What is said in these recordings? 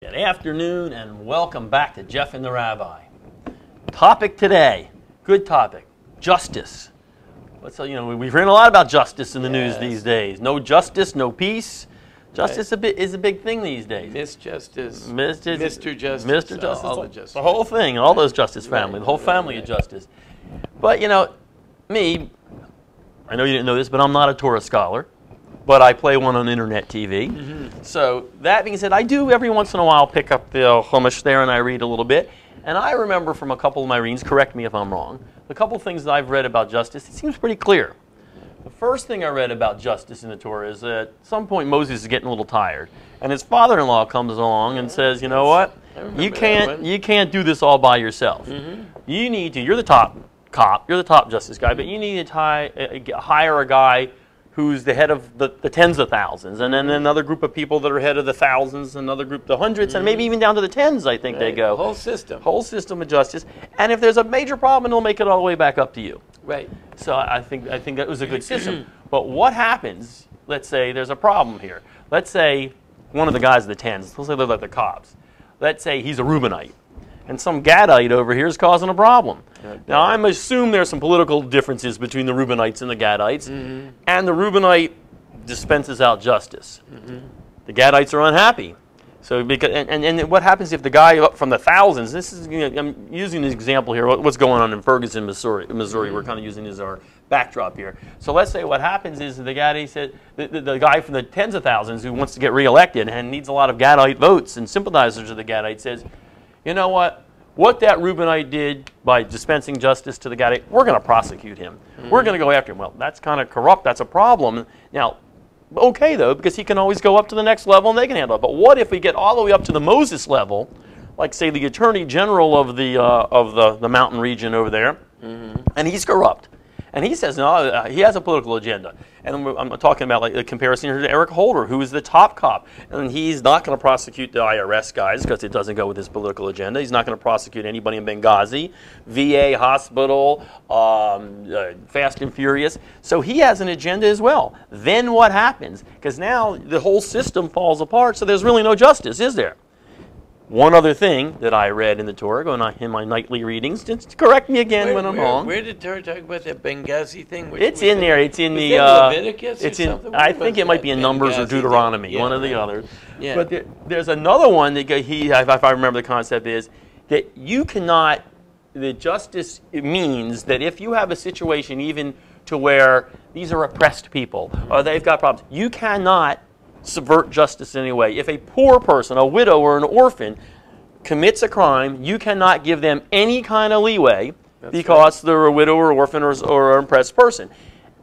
Good afternoon and welcome back to Jeff and the Rabbi. Topic today, good topic, justice. We've heard a lot about justice in the news these days. No justice, no peace. Justice is a big thing these days. Misjustice, Mr. Justice, Mr. Justice, all the justice. the whole thing, all those justice family, the whole family of justice. But me, I know you didn't know this, but I'm not a Torah scholar. But I play one on internet TV. Mm-hmm. So that being said, I do every once in a while pick up the Chumash there and I read a little bit. And I remember from a couple of my readings, correct me if I'm wrong, the couple of things that I've read about justice, it seems pretty clear. The first thing I read about justice in the Torah is that at some point Moses is getting a little tired. And his father-in-law comes along and says, you know what, you can't do this all by yourself. Mm-hmm. You're the top cop, you're the top justice guy, but you need to hire a guy who's the head of the tens of thousands, and then another group of people that are head of the thousands, another group the hundreds, and maybe even down to the tens, I think they go. Whole system. Whole system of justice. And if there's a major problem, it'll make it all the way back up to you. Right. So I think that was a good system. But what happens, let's say there's a problem here. Let's say one of the guys of the tens, let's say they're like the cops. Let's say he's a Reubenite. And some Gadite over here is causing a problem. Okay. Now, I assume there's some political differences between the Reubenites and the Gadites, and the Reubenite dispenses out justice. The Gadites are unhappy. So, and what happens if the guy up from the thousands, this is, I'm using an example here, what's going on in Ferguson, Missouri. We're kind of using as our backdrop here. So let's say what happens is the Gadite said, the guy from the tens of thousands who wants to get reelected and needs a lot of Gadite votes and sympathizers of the Gadite says, you know what? What that Reubenite did by dispensing justice to the Gadite, we're going to prosecute him. We're going to go after him. Well, that's kind of corrupt. That's a problem. Now, okay, though, because he can always go up to the next level and they can handle it. But what if we get all the way up to the Moses level, like, say, the Attorney General of the mountain region over there, and he's corrupt? And he says, no, he has a political agenda. And I'm talking about like a comparison here to Eric Holder, who is the top cop. And he's not going to prosecute the IRS guys because it doesn't go with his political agenda. He's not going to prosecute anybody in Benghazi, VA, hospital, Fast and Furious. So he has an agenda as well. Then what happens? Because now the whole system falls apart, so there's really no justice, is there? One other thing that I read in the Torah, going on in my nightly readings, just correct me again when I'm wrong. Where did Torah talk about that Benghazi thing? It's in there. It's in the Leviticus or something? I think it might be in Numbers or Deuteronomy, one or the other. Yeah. But there's another one that if I remember the concept, is that you cannot. The justice means that if you have a situation even to where these are oppressed people or they've got problems, you cannot subvert justice in any way. If a poor person, a widow or an orphan, commits a crime, you cannot give them any kind of leeway because they're a widow or orphan or an oppressed person.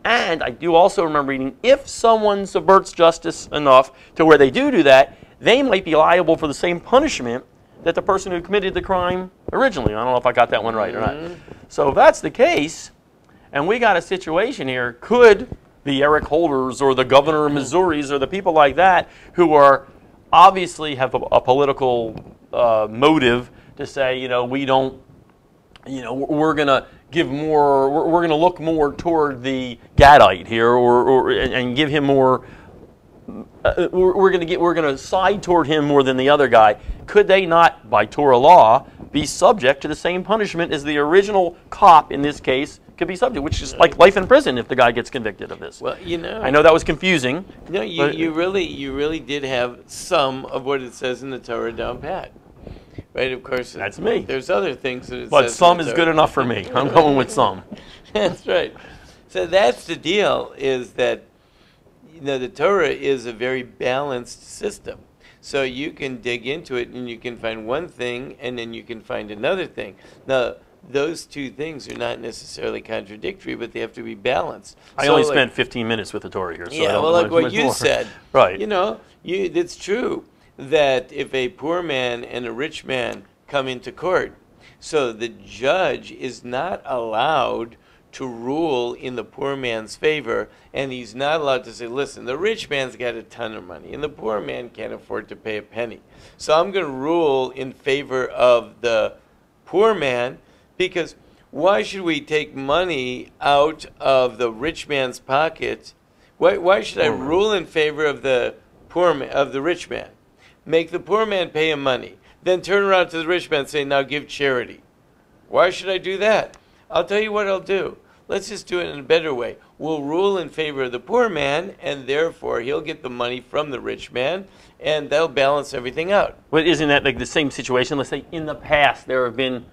And I do also remember reading, if someone subverts justice enough to where they do that, they might be liable for the same punishment that the person who committed the crime originally. I don't know if I got that one right or not. So if that's the case, and we got a situation here, could the Eric Holders or the governor of Missouri's or the people like that who are obviously have a political motive to say, we don't, we're going to give more, we're going to look more toward the Gadite here and give him more, we're going to side toward him more than the other guy. Could they not, by Torah law, be subject to the same punishment as the original cop in this case could be subject, which is like life in prison if the guy gets convicted of this? Well, I know that was confusing. No, you really did have some of what it says in the Torah down pat. Right, of course. That's me. There's other things that it says. But some is good enough for me. I'm going with some. That's right. So that's the deal, is that the Torah is a very balanced system. So you can dig into it and you can find one thing and then you can find another thing. Now, those two things are not necessarily contradictory, but they have to be balanced. I only spent 15 minutes with the Torah here. So well, like what you said. Right. It's true that if a poor man and a rich man come into court, so the judge is not allowed to rule in the poor man's favor, and he's not allowed to say, listen, the rich man's got a ton of money, and the poor man can't afford to pay a penny. So I'm going to rule in favor of the poor man, because why should we take money out of the rich man's pocket? Why should I rule in favor of the rich man? make the poor man pay him money, then turn around to the rich man and say, now give charity. Why should I do that? I'll tell you what I'll do. Let's just do it in a better way. We'll rule in favor of the poor man, and therefore he'll get the money from the rich man, and that'll balance everything out. But isn't that like the same situation? Let's say in the past there have been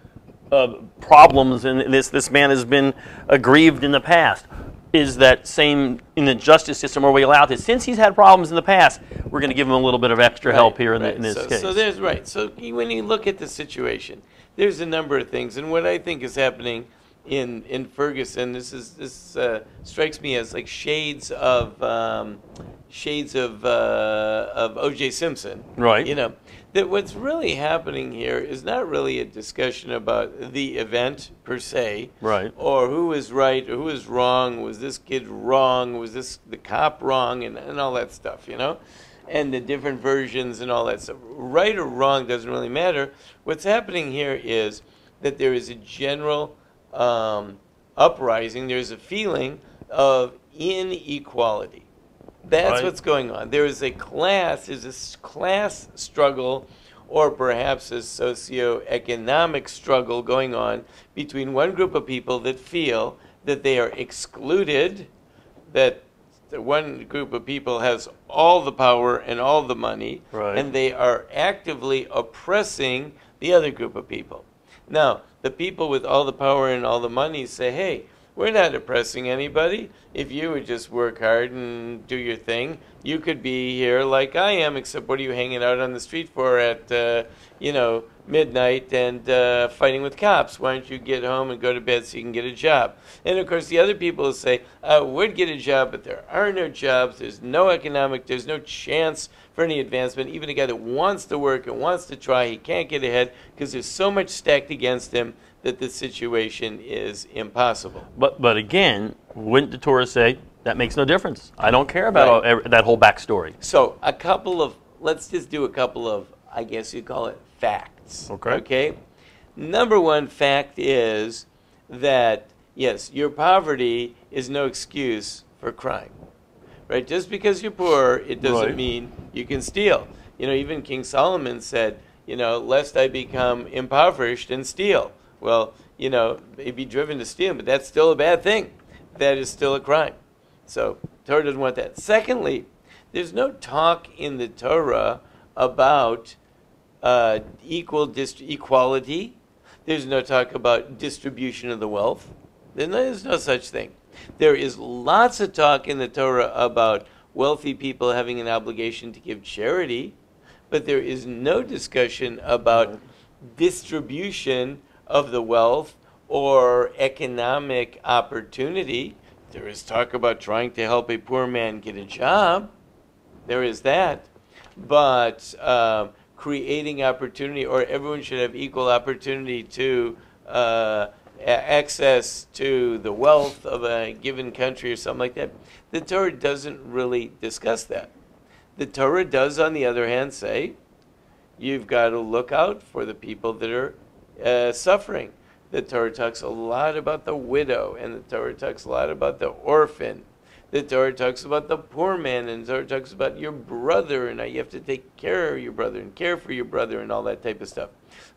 problems, and this man has been aggrieved in the past. Is that same in the justice system? Are we allowed to? Since he's had problems in the past, we're going to give him a little bit of extra help here in this case. So there's So when you look at the situation, there's a number of things, and what I think is happening in Ferguson, this strikes me as like shades of O.J. Simpson. Right. You know, that what's really happening here is not really a discussion about the event per se, right, or who is right or who is wrong. Was this kid wrong? Was the cop wrong? And all that stuff, you know, and the different versions and all that stuff. Right or wrong doesn't really matter. What's happening here is that there is a general uprising. There's a feeling of inequality. That's right. What's going on. There's a class struggle, or perhaps a socioeconomic struggle going on between one group of people that feel that they are excluded, that the one group of people has all the power and all the money, right, and they are actively oppressing the other group of people. Now, the people with all the power and all the money say, hey, we're not oppressing anybody. If you would just work hard and do your thing, you could be here like I am, except what are you hanging out on the street for at, midnight and fighting with cops? Why don't you get home and go to bed so you can get a job? And, of course, the other people will say, I would get a job, but there are no jobs. There's no chance for any advancement. Even a guy that wants to work and wants to try, he can't get ahead because there's so much stacked against him that the situation is impossible. But again, wouldn't the Torah say that makes no difference? I don't care about that whole backstory. So let's just do a couple of, I guess you'd call it facts. Okay. Number one fact is that, yes, your poverty is no excuse for crime. Right? Just because you're poor, it doesn't mean you can steal. You know, even King Solomon said, lest I become impoverished and steal. Well, they'd be driven to steal, but that's still a bad thing. That is still a crime. So Torah doesn't want that. Secondly, there's no talk in the Torah about equality. There's no talk about distribution of the wealth. There's no such thing. There is lots of talk in the Torah about wealthy people having an obligation to give charity, but there is no discussion about distribution of the wealth or economic opportunity. There is talk about trying to help a poor man get a job. There is that. But creating opportunity, or everyone should have equal opportunity to access to the wealth of a given country or something like that, the Torah doesn't really discuss that. The Torah does, on the other hand, say you've got to look out for the people that are suffering. The Torah talks a lot about the widow, and the Torah talks a lot about the orphan. The Torah talks about the poor man, and the Torah talks about your brother, and how you have to take care of your brother and care for your brother and all that type of stuff.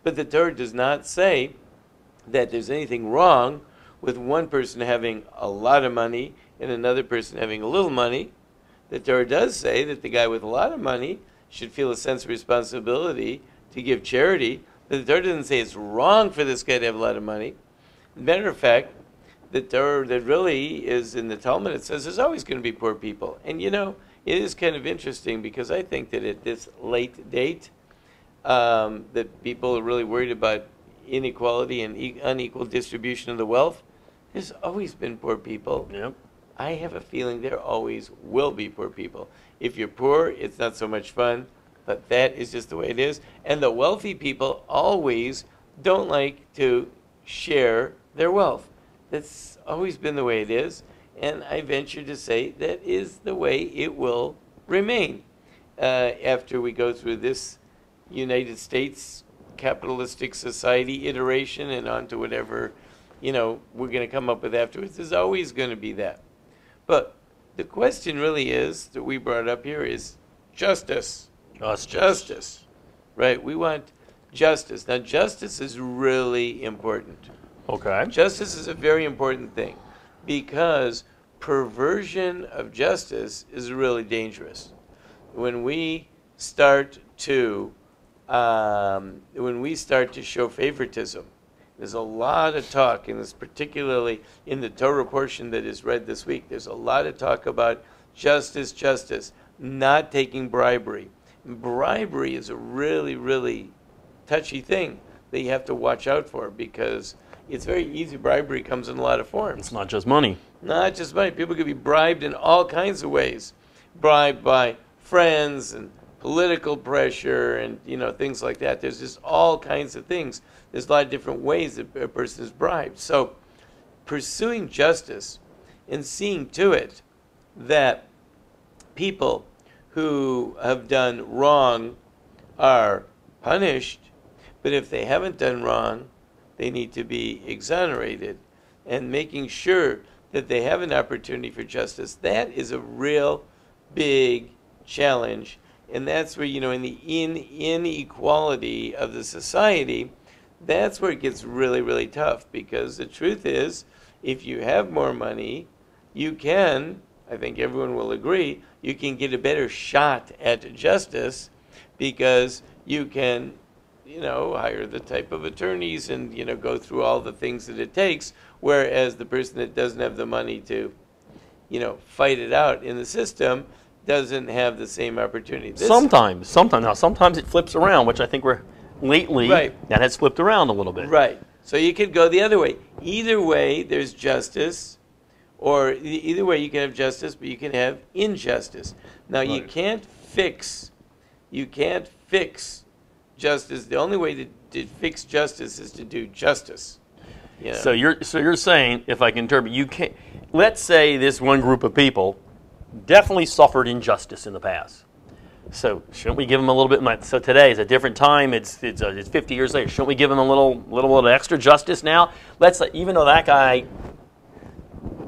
But the Torah does not say that there's anything wrong with one person having a lot of money and another person having a little money. The Torah does say that the guy with a lot of money should feel a sense of responsibility to give charity. But the Torah doesn't say it's wrong for this guy to have a lot of money. As a matter of fact, the Torah that really is in the Talmud, it says there's always going to be poor people. And it is kind of interesting because I think that at this late date, that people are really worried about inequality and unequal distribution of the wealth. There's always been poor people. Yep. I have a feeling there always will be poor people. If you're poor, it's not so much fun, but that is just the way it is. And the wealthy people always don't like to share their wealth. That's always been the way it is, and I venture to say that is the way it will remain after we go through this United States capitalistic society iteration and on to whatever we're going to come up with afterwards. There's always going to be that. But the question really is that we brought up here is justice. Justice. Right? We want justice. Now, justice is really important. Okay. Justice is a very important thing because perversion of justice is really dangerous. When we start to show favoritism, there's a lot of talk, and it's particularly in the Torah portion that is read this week. There's a lot of talk about justice, not taking bribery. Bribery is a really, really touchy thing that you have to watch out for because it's very easy. Bribery comes in a lot of forms. It's not just money. Not just money. People could be bribed in all kinds of ways. Bribed by friends and political pressure and things like that. There's just all kinds of things. There's a lot of different ways that a person is bribed. So pursuing justice and seeing to it that people who have done wrong are punished, but if they haven't done wrong, they need to be exonerated, and making sure that they have an opportunity for justice. That is a real big challenge, and that's where, in the inequality of the society, that's where it gets really, really tough, because the truth is, if you have more money, you can, I think everyone will agree, you can get a better shot at justice because you can hire the type of attorneys and, go through all the things that it takes, whereas the person that doesn't have the money to, fight it out in the system doesn't have the same opportunity. Sometimes it flips around, which I think lately that has flipped around a little bit. Right. So you could go the other way. Either way, there's justice, or either way you can have justice, but you can have injustice. Now, you can't fix justice. The only way to fix justice is to do justice. So you're saying, if I can interpret, you can't. Let's say this one group of people definitely suffered injustice in the past. So shouldn't we give them a little bit? So today is a different time. It's 50 years later. Shouldn't we give them a little extra justice now? Let's say, even though that guy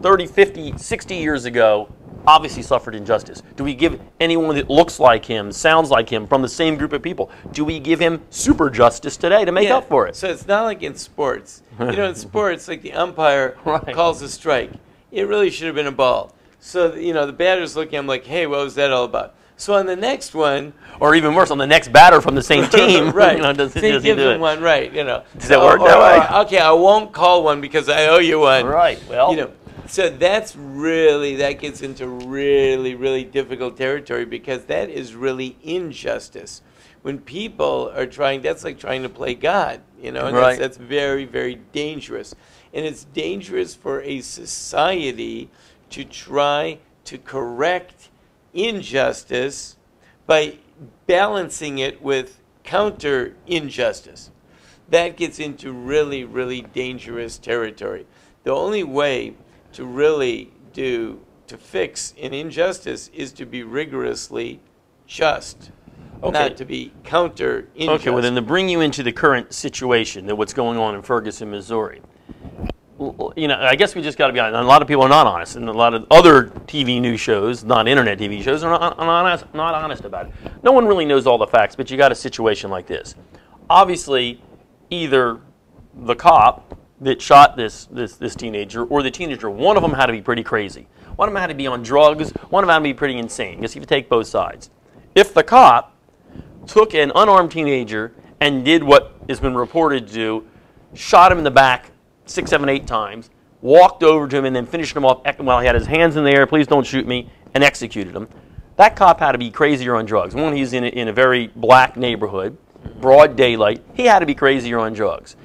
30, 50, 60 years ago obviously suffered injustice, do we give anyone that looks like him, sounds like him, from the same group of people, do we give him super justice today to make up for it? So it's not like in sports. In sports, like the umpire calls a strike. It really should have been a ball. So, the batter's looking, I'm like, hey, what was that all about? So on the next one, or even worse, on the next batter from the same team, right? Does he gives him one, right? Does that work that way? Okay, I won't call one because I owe you one, right? Well, so that gets into really, really difficult territory because that is really injustice. When people are that's like trying to play God, and that's very, very dangerous, and it's dangerous for a society to try to correct injustice by balancing it with counter injustice. That gets into really, really dangerous territory. The only way to really to fix an injustice is to be rigorously just, not to be counter injustice. Okay, well then to bring you into the current situation, that what's going on in Ferguson, Missouri. I guess we just got to be honest. A lot of people are not honest, and a lot of other TV news shows, not internet TV shows, are not honest about it. No one really knows all the facts, but you got a situation like this. Obviously, either the cop that shot this teenager or the teenager, one of them had to be pretty crazy. One of them had to be on drugs. One of them had to be pretty insane. Because if you take both sides, if the cop took an unarmed teenager and did what has been reported to do, shot him in the back 6, 7, 8 times, walked over to him and then finished him off while he had his hands in the air, please don't shoot me, and executed him. That cop had to be crazier on drugs. One, he's in a very black neighborhood, broad daylight. He had to be crazier on drugs.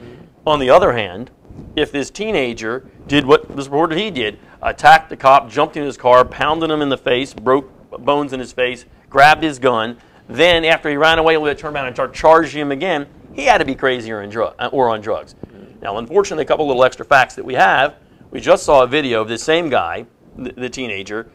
On the other hand, if this teenager did what was reported he did, attacked the cop, jumped in his car, pounded him in the face, broke bones in his face, grabbed his gun, then after he ran away, they turned around and charged him again, he had to be crazier or on drugs. Now, unfortunately, a couple little extra facts that we have. We just saw a video of this same guy, the teenager,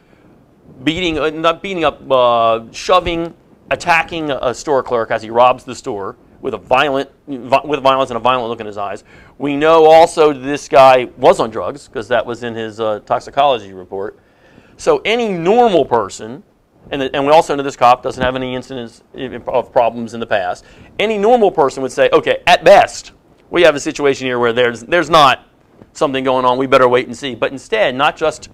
shoving, attacking a store clerk as he robs the store with violence and a violent look in his eyes. We know also this guy was on drugs because that was in his toxicology report. So any normal person and we also know this cop doesn't have any incidents of problems in the past, any normal person would say, okay, at best, we have a situation here where there's not something going on, we better wait and see. But instead, not just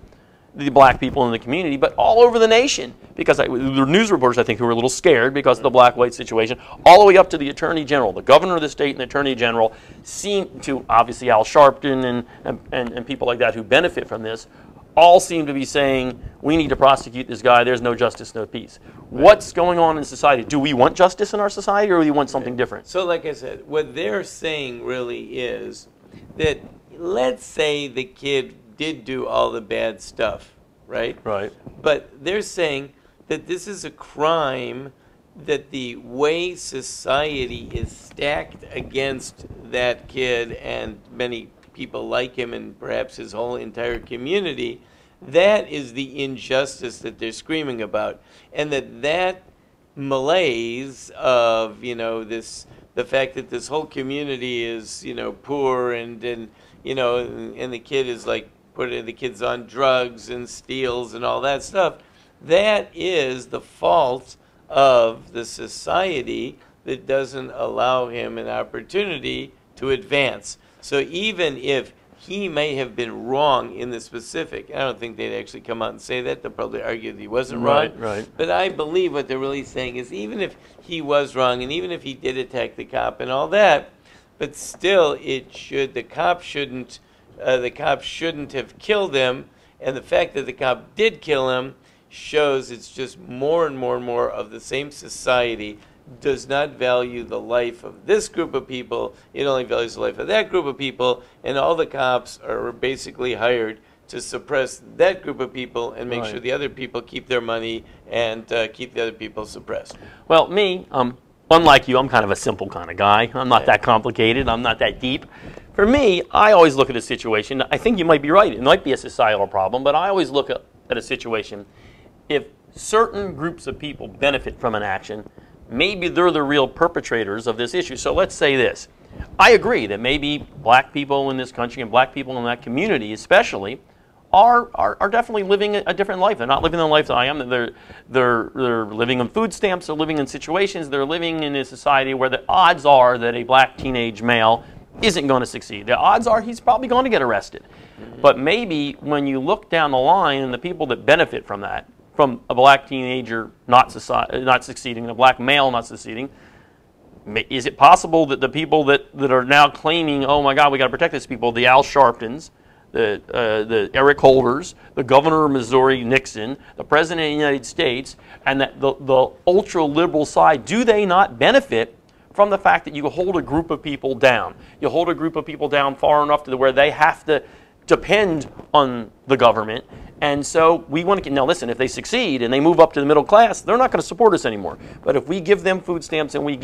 the black people in the community, but all over the nation, because the news reporters, I think, who were a little scared because of the black-white situation, all the way up to the Attorney General, the Governor of the state and the Attorney General, seem to, obviously Al Sharpton and people like that who benefit from this, all seem to be saying, we need to prosecute this guy, there's no justice, no peace. Right. What's going on in society? Do we want justice in our society, or do we want something different? So like I said, what they're saying really is that, let's say the kid did do all the bad stuff, right? Right. But they're saying that this is a crime, that the way society is stacked against that kid and many people like him and perhaps his whole entire community, that is the injustice that they're screaming about. And that malaise of, the fact that this whole community is, poor and the kid is like, the kid's on drugs and steals and all that stuff, that is the fault of the society that doesn't allow him an opportunity to advance. So even if he may have been wrong in the specific, I don't think they'd actually come out and say that. They'll probably argue that he wasn't wrong. Right. But I believe what they're really saying is, even if he was wrong and even if he did attack the cop and all that, but still the cop shouldn't have killed him, and the fact that the cop did kill him shows it's just more and more and more of the same society does not value the life of this group of people. It only values the life of that group of people, and all the cops are basically hired to suppress that group of people and make sure the other people keep their money and keep the other people suppressed. Well, me, unlike you, I'm kind of a simple kind of guy. I'm not that complicated. I'm not that deep. For me, I always look at a situation. I think you might be right. It might be a societal problem, but I always look at a situation. If certain groups of people benefit from an action, maybe they're the real perpetrators of this issue. So let's say this. I agree that maybe black people in this country and black people in that community especially are definitely living a different life. They're not living the life that I am. They're living on food stamps. They're living in situations. They're living in a society where the odds are that a black teenage male isn't going to succeed. The odds are he's probably going to get arrested. But maybe when you look down the line and the people that benefit from that, from a black teenager not succeeding, and a black male not succeeding, is it possible that the people that are now claiming, oh my God, we got to protect these people, the Al Sharptons, the Eric Holders, the Governor of Missouri, Nixon, the President of the United States, and that the ultra-liberal side, do they not benefit from the fact that you hold a group of people down? You hold a group of people down far enough to where they have to depend on the government. And so we want to, now listen, if they succeed and they move up to the middle class, they're not going to support us anymore. But if we give them food stamps and we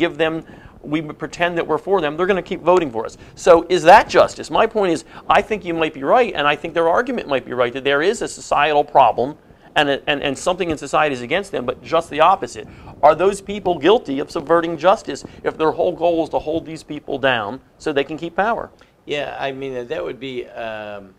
pretend that we're for them, they're going to keep voting for us. So is that justice? My point is, I think you might be right, and I think their argument might be right, that there is a societal problem and something in society is against them, but just the opposite. Are those people guilty of subverting justice if their whole goal is to hold these people down so they can keep power? Yeah, I mean, that would be... the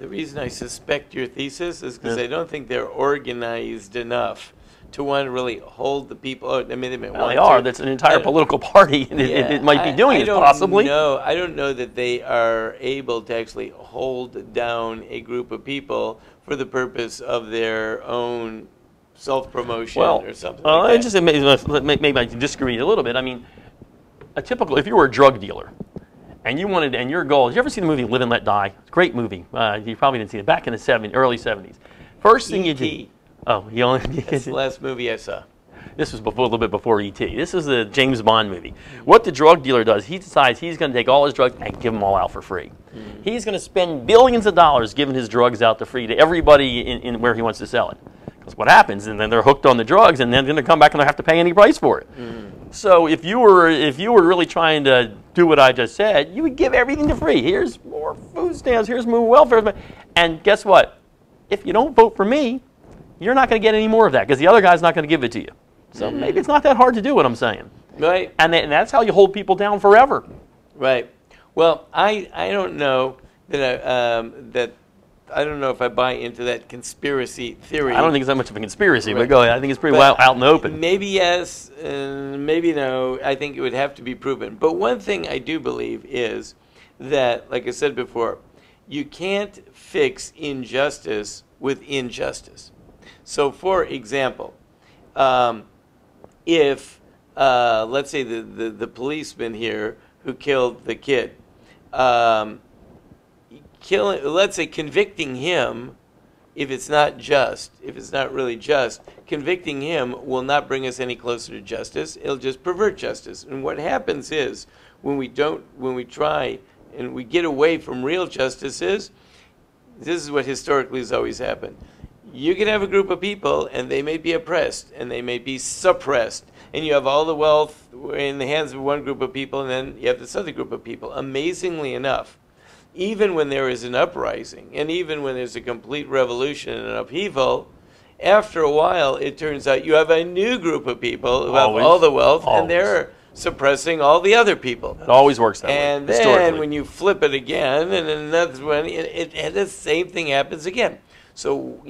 reason I suspect your thesis is because I don't think they're organized enough to want to really hold the people. I mean, they might want are. to. That's an entire political party. It might be doing it, possibly. I don't know that they are able to actually hold down a group of people for the purpose of their own self-promotion or something like that. Maybe I disagree a little bit. I mean, if you were a drug dealer, and your goal, did you ever see the movie Live and Let Die? It's a great movie. You probably didn't see it. Back in the early 70s. First thing you did. Oh, you only. That's the last movie I saw. This was a little bit before E.T. This is the James Bond movie. What the drug dealer does, he decides he's going to take all his drugs and give them all out for free. He's going to spend billions of dollars giving his drugs out for free to everybody in where he wants to sell it. Because what happens, and then they're hooked on the drugs, and then they're going to come back and they have to pay any price for it. So if you were really trying to do what I just said, you would give everything for free. Here's more food stamps. Here's more welfare. And guess what? If you don't vote for me, you're not going to get any more of that because the other guy's not going to give it to you. So maybe it's not that hard to do what I'm saying. Right. And that's how you hold people down forever. Right. Well, I don't know that I don't know if I buy into that conspiracy theory. I don't think it's that much of a conspiracy, Right. but go ahead. I think it's pretty But well out in the open. Maybe yes, and maybe no. I think it would have to be proven. But one thing I do believe is that, like I said before, you can't fix injustice with injustice. So, for example, if let's say the policeman here who killed the kid, let's say convicting him, if it's not just, if it's not really just, convicting him will not bring us any closer to justice. It'll just pervert justice. And what happens is when we try and we get away from real justice this is what historically has always happened. You can have a group of people and they may be oppressed and they may be suppressed, and you have all the wealth in the hands of one group of people, and then you have this other group of people. Amazingly enough, even when there is an uprising, and even when there's a complete revolution and an upheaval, after a while, it turns out you have a new group of people who have all the wealth, and they're suppressing all the other people. It always works that way. And then when you flip it again, and another one, the same thing happens again. So,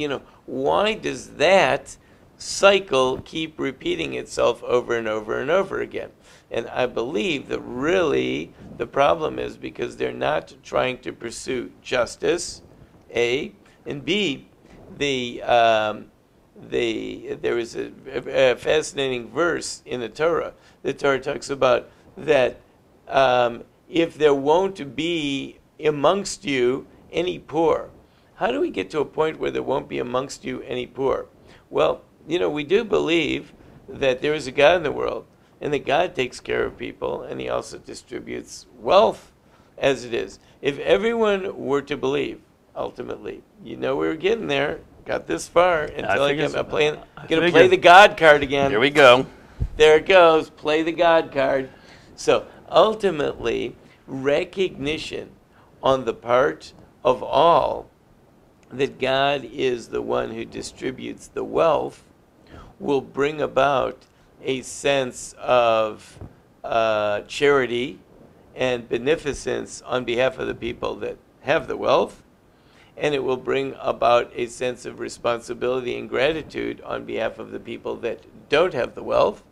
why does that cycle keep repeating itself over and over and over again? And I believe that really the problem is because they're not trying to pursue justice, A, and B, there is a fascinating verse in the Torah. The Torah talks about that if there won't be amongst you any poor. How do we get to a point where there won't be amongst you any poor? Well, we do believe that there is a God in the world, and that God takes care of people, and he also distributes wealth as it is. If everyone were to believe, ultimately, we were getting there, got this far, until I'm going to play the God card again. Here we go. There it goes, play the God card. So, ultimately, recognition on the part of all that God is the one who distributes the wealth will bring about a sense of charity and beneficence on behalf of the people that have the wealth, and it will bring about a sense of responsibility and gratitude on behalf of the people that don't have the wealth,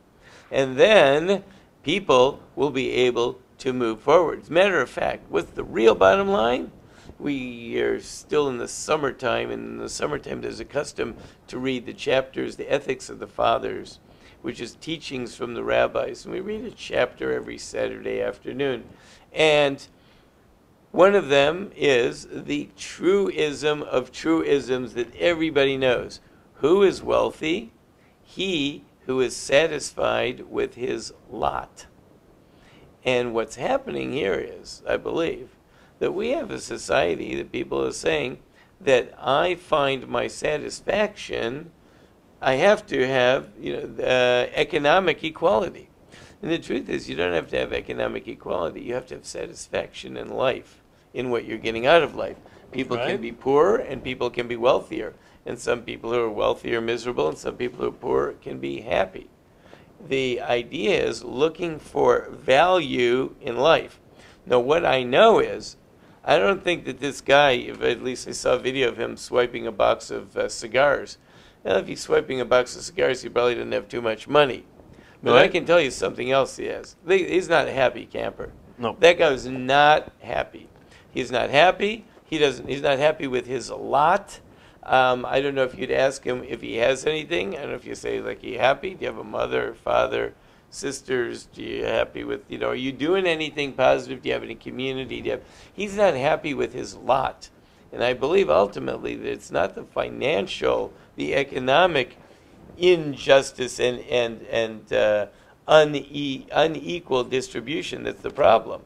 and then people will be able to move forward. As a matter of fact, what's the real bottom line? We are still in the summertime, and in the summertime there's a custom to read the chapters, the Ethics of the Fathers, which is teachings from the rabbis. And we read a chapter every Saturday afternoon. And one of them is the truism of truisms that everybody knows. Who is wealthy? He who is satisfied with his lot. And what's happening here is, I believe, that we have a society that people are saying that I find my satisfaction, I have to have economic equality. And the truth is, you don't have to have economic equality. You have to have satisfaction in life, in what you're getting out of life. People can be poor and people can be wealthier. And some people who are wealthy are miserable, and some people who are poor can be happy. The idea is looking for value in life. Now, what I know is, I don't think that this guy, at least I saw a video of him swiping a box of cigars. Now, if he's swiping a box of cigars, he probably doesn't have too much money. But I can tell you something else he has. He's not a happy camper. No. That guy is not happy. He's not happy. He's not happy with his lot. I don't know if you'd ask him if he has anything. I don't know if you say, like, are you happy? Do you have a mother, father, sisters? Do you happy with, are you doing anything positive? Do you have any community? He's not happy with his lot. And I believe ultimately that it's not the financial, the economic injustice and unequal distribution that's the problem.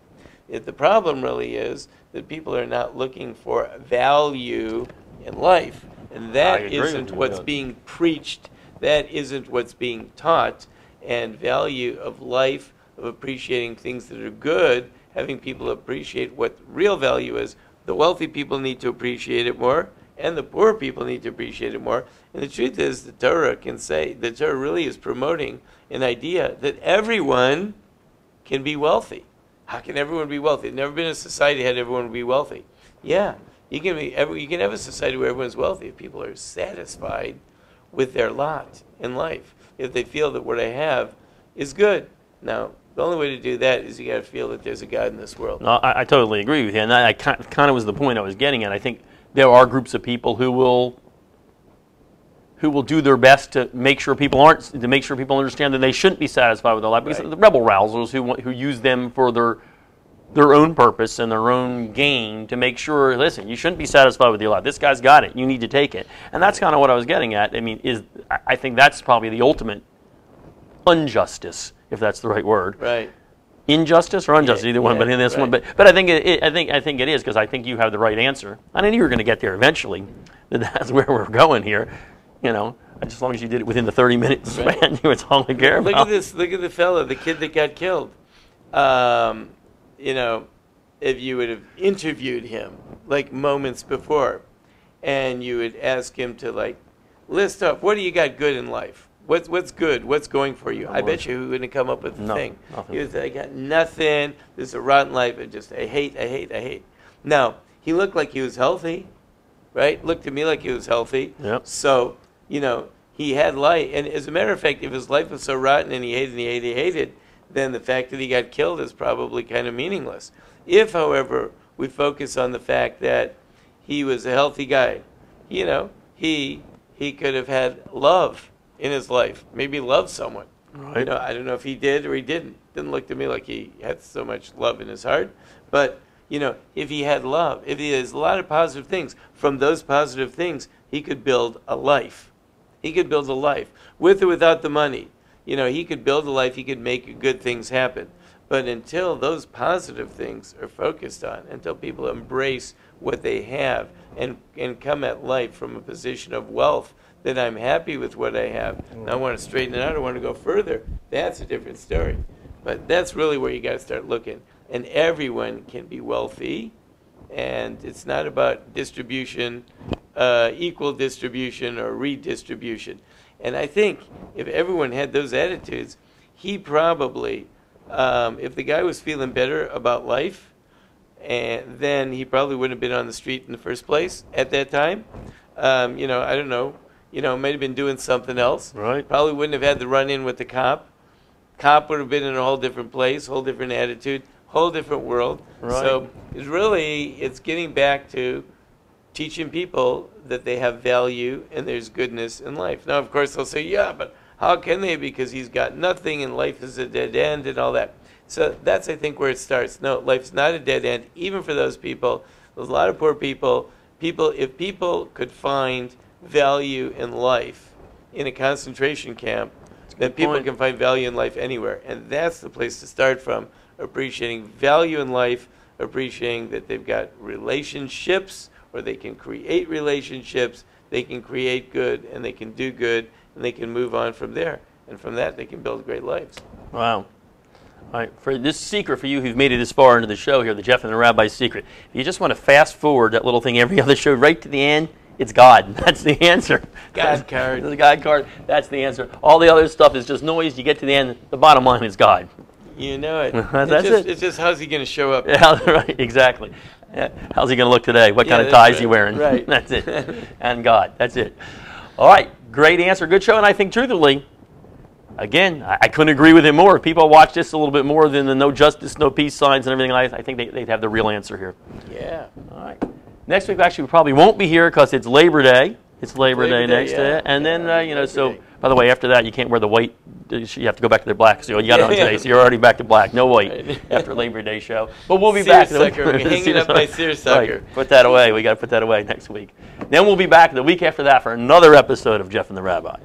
The problem really is that people are not looking for value in life. And that isn't what's being preached. That isn't what's being taught. And value of life, of appreciating things that are good, having people appreciate what real value is. The wealthy people need to appreciate it more, and the poor people need to appreciate it more. And the truth is, the Torah really is promoting an idea that everyone can be wealthy. How can everyone be wealthy? There's never been a society that had everyone be wealthy. Yeah, You can have a society where everyone's wealthy if people are satisfied with their lot in life. If they feel that what I have is good. Now, the only way to do that is you got to feel that there's a God in this world. No, I totally agree with you, and that kind of was the point I was getting at. I think there are groups of people who will do their best to make sure people understand that they shouldn't be satisfied with their life. Because the rebel rousers who use them for their own purpose and their own gain to make sure, listen, you shouldn't be satisfied with your life. This guy's got it. You need to take it. And that's kind of what I was getting at. I mean, I think that's probably the ultimate injustice, if that's the right word. Right. Injustice or injustice, either one. But in this one, but I think I think it is, because I think you have the right answer. And I knew you were going to get there eventually. That's where we're going here. You know, as long as you did it within the 30-minute span, it's all I care about. Look at this. Look at the fellow, the kid that got killed. You know, if you would have interviewed him like moments before, and you would ask him to like list off, what do you got good in life? What's good? What's going for you? I bet you he wouldn't come up with a thing. Nothing. He would say, I got nothing. This is a rotten life. I hate. Now, he looked like he was healthy, right? Looked to me like he was healthy. Yep. So, you know, he had life. And as a matter of fact, if his life was so rotten and he hated, then the fact that he got killed is probably kind of meaningless. If, however, we focus on the fact that he was a healthy guy, you know, he could have had love in his life, maybe loved someone. Right. You know, I don't know if he did or he didn't. Didn't look to me like he had so much love in his heart. But, you know, if he had love, if he has a lot of positive things, from those positive things, he could build a life. He could build a life, with or without the money. You know, he could build a life, he could make good things happen. But until those positive things are focused on, until people embrace what they have and come at life from a position of wealth, that I'm happy with what I have, and I want to straighten it out, I want to go further, that's a different story. But that's really where you got to start looking. And everyone can be wealthy, and it's not about distribution, equal distribution or redistribution. And I think if everyone had those attitudes, he probably, if the guy was feeling better about life, and then he probably wouldn't have been on the street in the first place at that time. You know, I don't know. You know, might have been doing something else. Right. Probably wouldn't have had the run-in with the cop. Cop would have been in a whole different place, whole different attitude, whole different world. Right. So it's getting back to teaching people that they have value and there's goodness in life. Now, of course, they'll say, yeah, but how can they? Because he's got nothing and life is a dead end and all that. So that's, I think, where it starts. No, life's not a dead end, even for those people. There's a lot of poor people. If people could find value in life in a concentration camp, then people can find value in life anywhere. And that's the place to start from, appreciating value in life, appreciating that they've got relationships, or they can create relationships, they can create good, and they can do good, and they can move on from there. And from that, they can build great lives. Wow. All right, for this secret for you who've made it this far into the show here, the Jeff and the Rabbi secret, if you just want to fast forward that little thing every other show right to the end, it's God. That's the answer. God card. The God card, that's the answer. All the other stuff is just noise. You get to the end, the bottom line is God. You know it. That's it. It's just how's he going to show up? Yeah, right, exactly. Yeah. How's he going to look today? What kind of ties is he wearing? Right. That's it. And God, that's it. All right, great answer, good show. And I think truthfully, again, I couldn't agree with him more. If people watch this a little bit more than the no justice, no peace signs and everything, I think they'd have the real answer here. Yeah. All right. Next week, actually, we probably won't be here because it's Labor Day. It's Labor Day next day. And then, you know, so, by the way, after that, you can't wear the white. You have to go back to the black. So you got it on today, so you're already back to black. No white after Labor Day show. But we'll be back. Seersucker. Hanging up my seersucker. Right. Put that away. We got to put that away next week. Then we'll be back the week after that for another episode of Jeff and the Rabbi.